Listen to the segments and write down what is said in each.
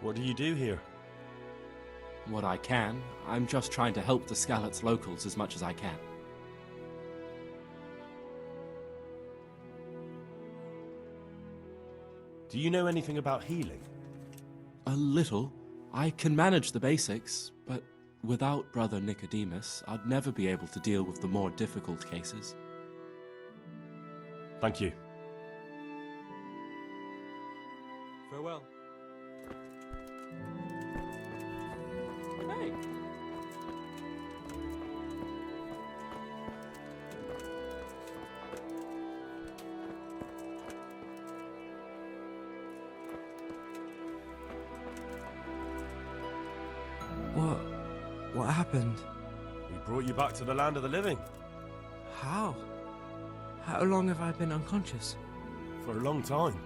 What do you do here? What I can. I'm just trying to help the Skalitz locals as much as I can. Do you know anything about healing? A little. I can manage the basics, but without Brother Nicodemus, I'd never be able to deal with the more difficult cases. Thank you. Farewell. Hey! What happened? We brought you back to the land of the living. How? How long have I been unconscious? For a long time.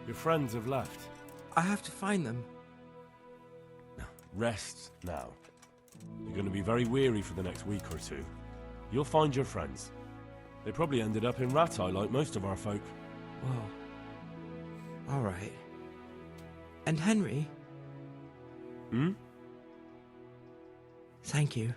Your friends have left. I have to find them. Rest now. You're going to be very weary for the next week or two. You'll find your friends. They probably ended up in Ratai like most of our folk. Well, alright. And Henry? Hmm? Thank you.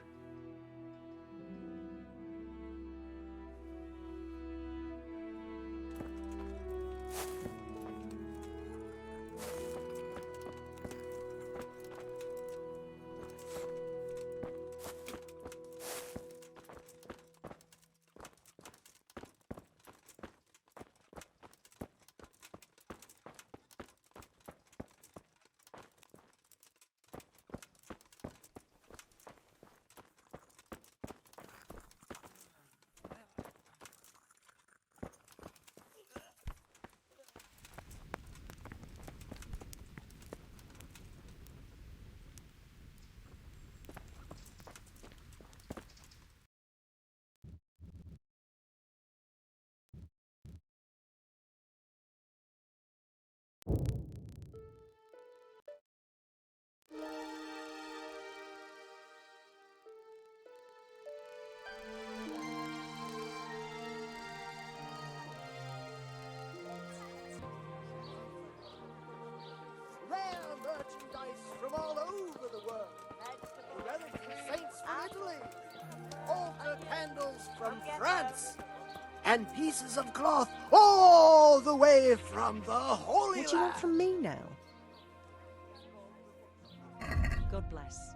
Merchandise from all over the world. Relics of saints from Italy. Altar candles from France. And pieces of cloth all the way from the Holy Land. What do you want from me now? God bless.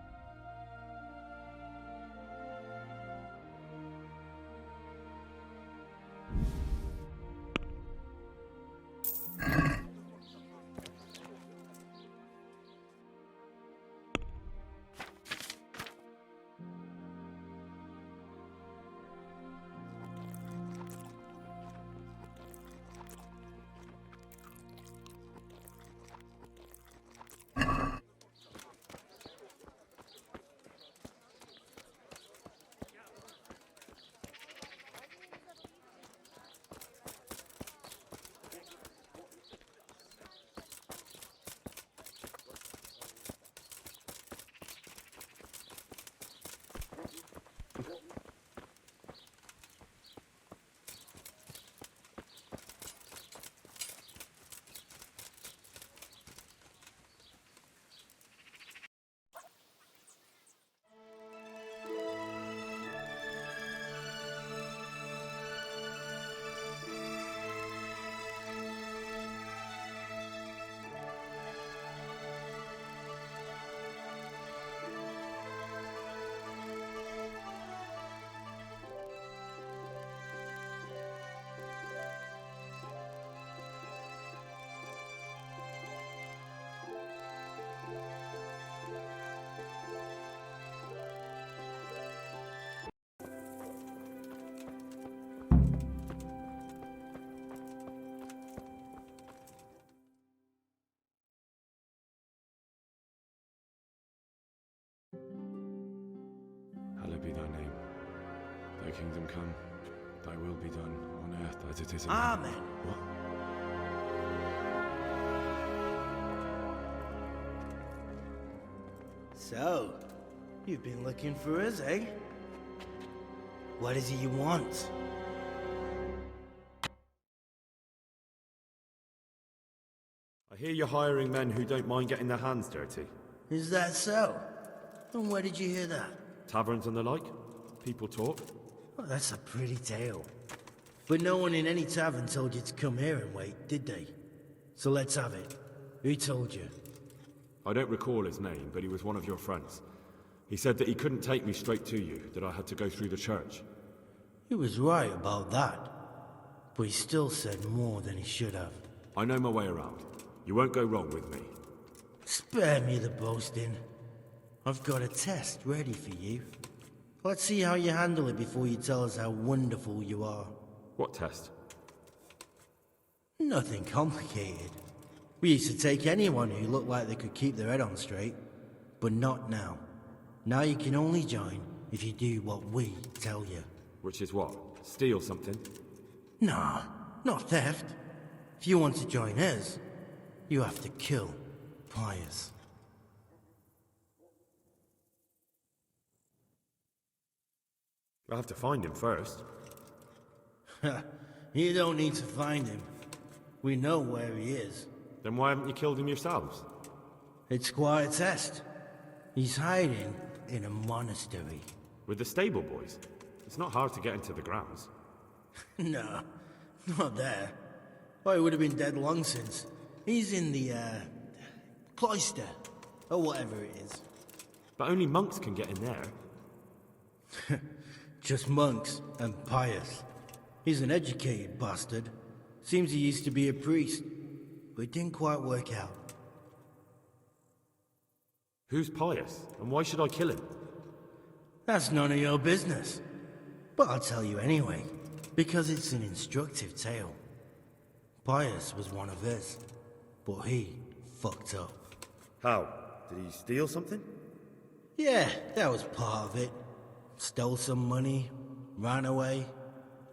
Hallowed be thy name. Thy kingdom come, thy will be done, on earth as it is in Amen. heaven. What? So, you've been looking for us, eh? What is it you want? I hear you're hiring men who don't mind getting their hands dirty. Is that so? And where did you hear that? Taverns and the like. People talk. Oh, that's a pretty tale. But no one in any tavern told you to come here and wait, did they? So let's have it. Who told you? I don't recall his name, but he was one of your friends. He said that he couldn't take me straight to you, that I had to go through the church. He was right about that. But he still said more than he should have. I know my way around. You won't go wrong with me. Spare me the boasting. I've got a test ready for you. Let's see how you handle it before you tell us how wonderful you are. What test? Nothing complicated. We used to take anyone who looked like they could keep their head on straight. But not now. Now you can only join if you do what we tell you. Which is what? Steal something? Nah, not theft. If you want to join us, you have to kill Pius. I'll have to find him first. You don't need to find him. We know where he is. Then why haven't you killed him yourselves? It's quite a test. He's hiding in a monastery. With the stable boys? It's not hard to get into the grounds. No, not there. Oh, he would have been dead long since. He's in the, cloister, or whatever it is. But only monks can get in there. Just monks and Pius. He's an educated bastard. Seems he used to be a priest, but it didn't quite work out. Who's Pius, and why should I kill him? That's none of your business. But I'll tell you anyway, because it's an instructive tale. Pius was one of us, but he fucked up. How? Did he steal something? Yeah, that was part of it. Stole some money, ran away.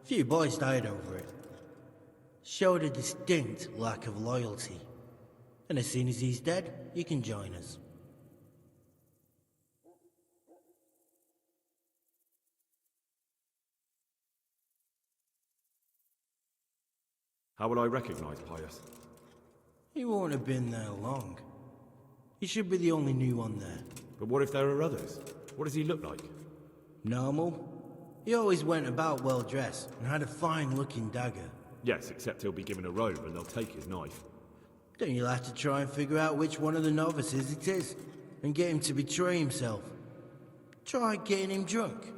A few boys died over it. Showed a distinct lack of loyalty. And as soon as he's dead, you can join us. How would I recognize Pius? He won't have been there long. He should be the only new one there. But what if there are others? What does he look like? Normal. He always went about well dressed and had a fine-looking dagger. Yes, except he'll be given a robe and they'll take his knife. Then you'll have to try and figure out which one of the novices it is, and get him to betray himself. Try getting him drunk.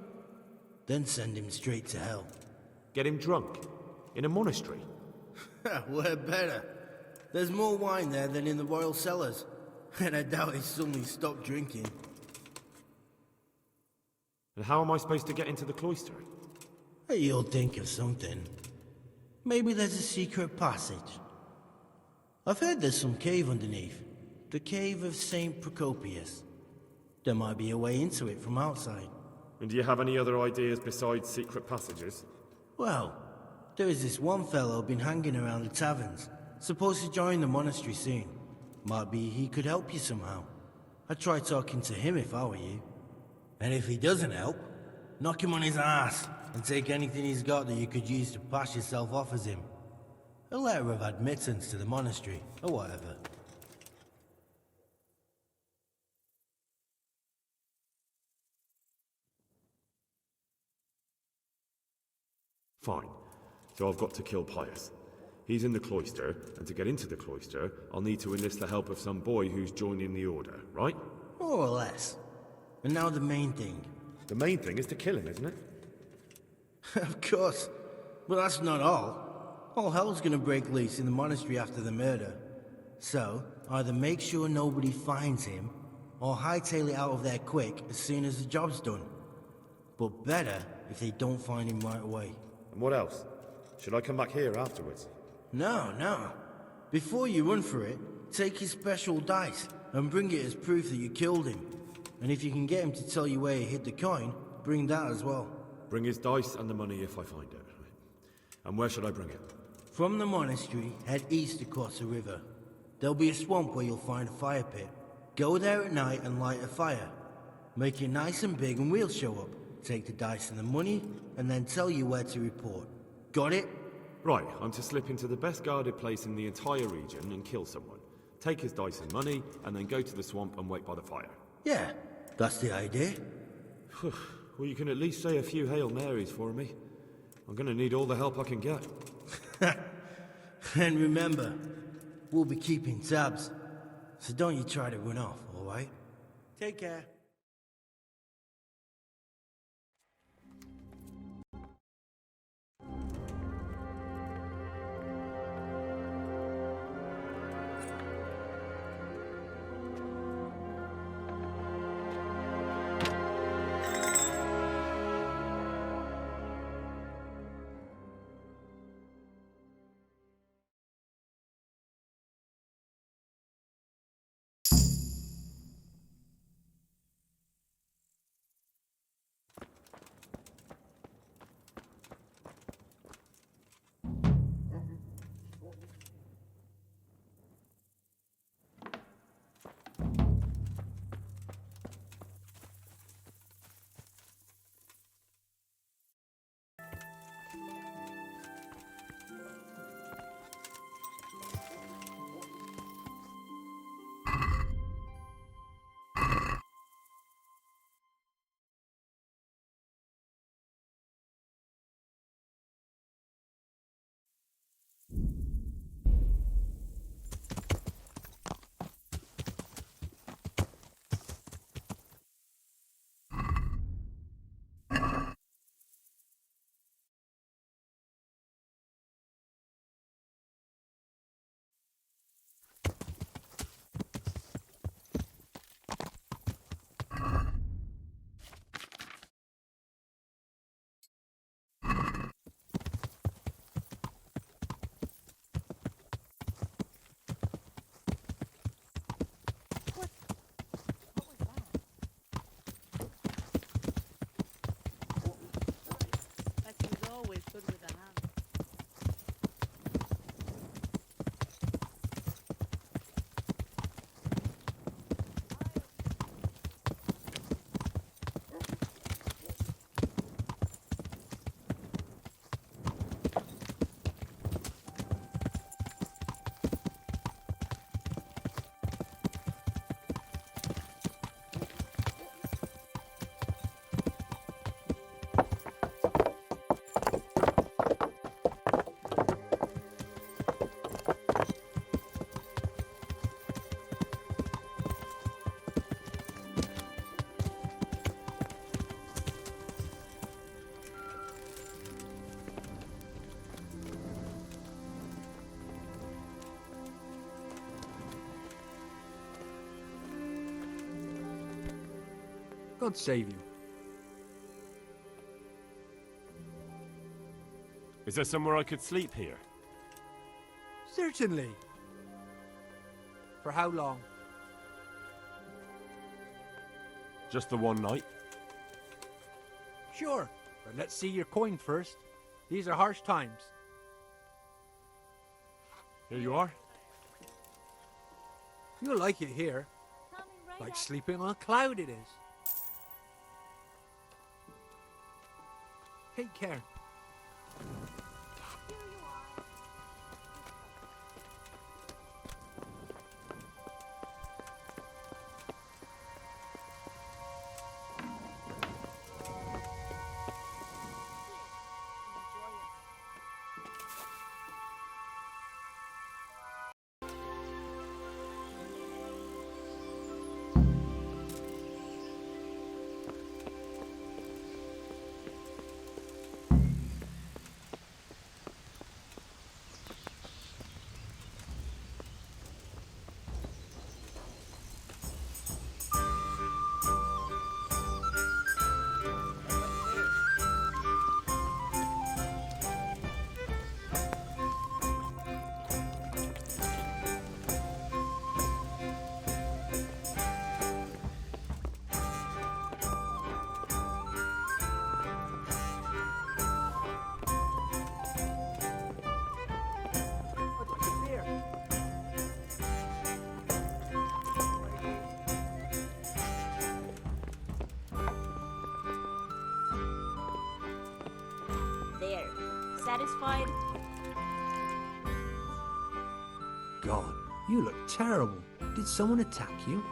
Then send him straight to hell. Get him drunk? In a monastery? We're better. There's more wine there than in the royal cellars, and I doubt he suddenly stopped drinking. And how am I supposed to get into the cloister? You'll think of something. Maybe there's a secret passage. I've heard there's some cave underneath. The cave of St. Procopius. There might be a way into it from outside. And do you have any other ideas besides secret passages? Well, there is this one fellow been hanging around the taverns. Supposed to join the monastery soon. Might be he could help you somehow. I'd try talking to him if I were you. And if he doesn't help, knock him on his ass and take anything he's got that you could use to pass yourself off as him. A letter of admittance to the monastery, or whatever. Fine. So I've got to kill Pius. He's in the cloister, and to get into the cloister, I'll need to enlist the help of some boy who's joining the order, right? More or less. And now the main thing. The main thing is to kill him, isn't it? Of course. But that's not all. All hell's gonna break loose in the monastery after the murder. So, either make sure nobody finds him, or hightail it out of there quick as soon as the job's done. But better if they don't find him right away. And what else? Should I come back here afterwards? No. Before you run for it, take his special dice and bring it as proof that you killed him. And if you can get him to tell you where he hid the coin, bring that as well. Bring his dice and the money if I find it. And where should I bring it? From the monastery, head east across the river. There'll be a swamp where you'll find a fire pit. Go there at night and light a fire. Make it nice and big and we'll show up. Take the dice and the money, and then tell you where to report. Got it? Right, I'm to slip into the best guarded place in the entire region and kill someone. take his dice and money, and then go to the swamp and wait by the fire. Yeah, that's the idea. Well, you can at least say a few Hail Marys for me. I'm gonna need all the help I can get. And remember, we'll be keeping tabs. So don't you try to run off, alright? Take care. God save you. Is there somewhere I could sleep here? Certainly. For how long? Just the one night? Sure, but let's see your coin first. These are harsh times. Here you are. You'll like it here. Like sleeping on a cloud it is. Take care. Satisfied? God, You look terrible. Did someone attack you?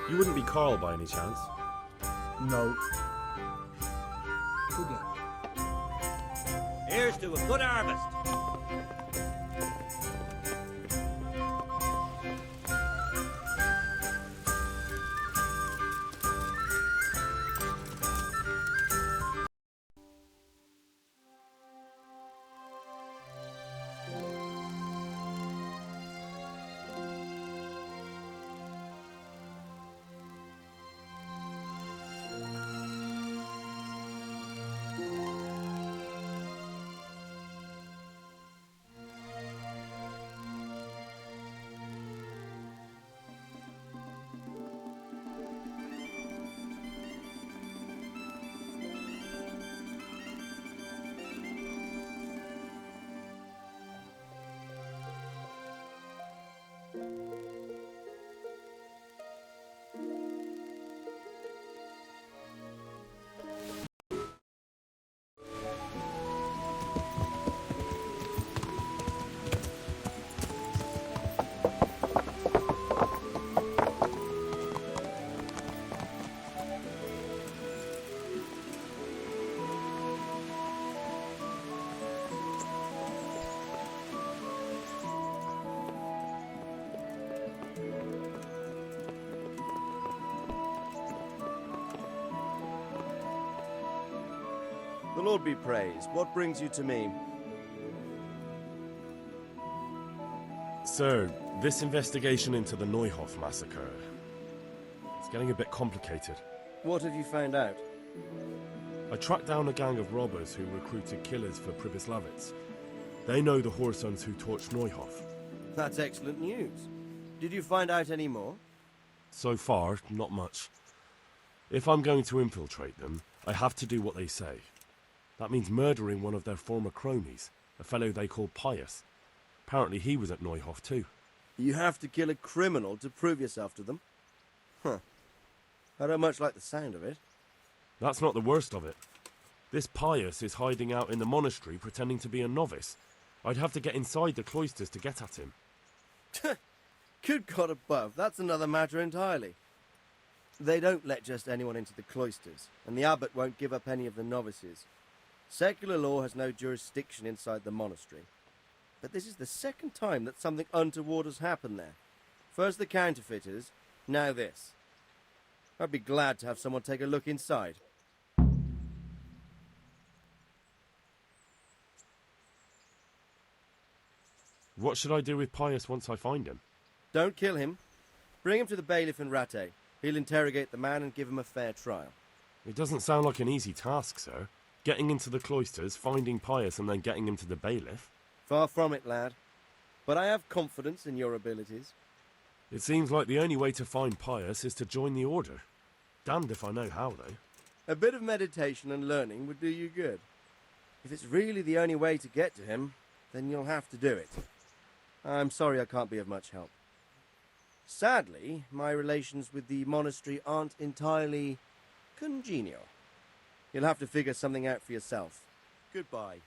You wouldn't be Carl by any chance? No. Good luck. Here's to a good harvest. The Lord be praised. What brings you to me? Sir, this investigation into the Neuhof massacre, it's getting a bit complicated. What have you found out? I tracked down a gang of robbers who recruited killers for Pribyslavitz. They know the Horsons who torched Neuhof. That's excellent news. Did you find out any more? So far, not much. If I'm going to infiltrate them, I have to do what they say. That means murdering one of their former cronies, a fellow they call Pius. Apparently he was at Neuhof too. You have to kill a criminal to prove yourself to them? Huh. I don't much like the sound of it. That's not the worst of it. This Pius is hiding out in the monastery pretending to be a novice. I'd have to get inside the cloisters to get at him. Good God above, that's another matter entirely. They don't let just anyone into the cloisters, and the abbot won't give up any of the novices. Secular law has no jurisdiction inside the monastery. But this is the second time that something untoward has happened there. First the counterfeiters, now this. I'd be glad to have someone take a look inside. What should I do with Pius once I find him? Don't kill him. Bring him to the bailiff in Rattay. He'll interrogate the man and give him a fair trial. It doesn't sound like an easy task, sir. Getting into the cloisters, finding Pius, and then getting him to the bailiff. Far from it, lad. But I have confidence in your abilities. It seems like the only way to find Pius is to join the order. Damned if I know how, though. A bit of meditation and learning would do you good. If it's really the only way to get to him, then you'll have to do it. I'm sorry I can't be of much help. Sadly, my relations with the monastery aren't entirely congenial. You'll have to figure something out for yourself. Goodbye.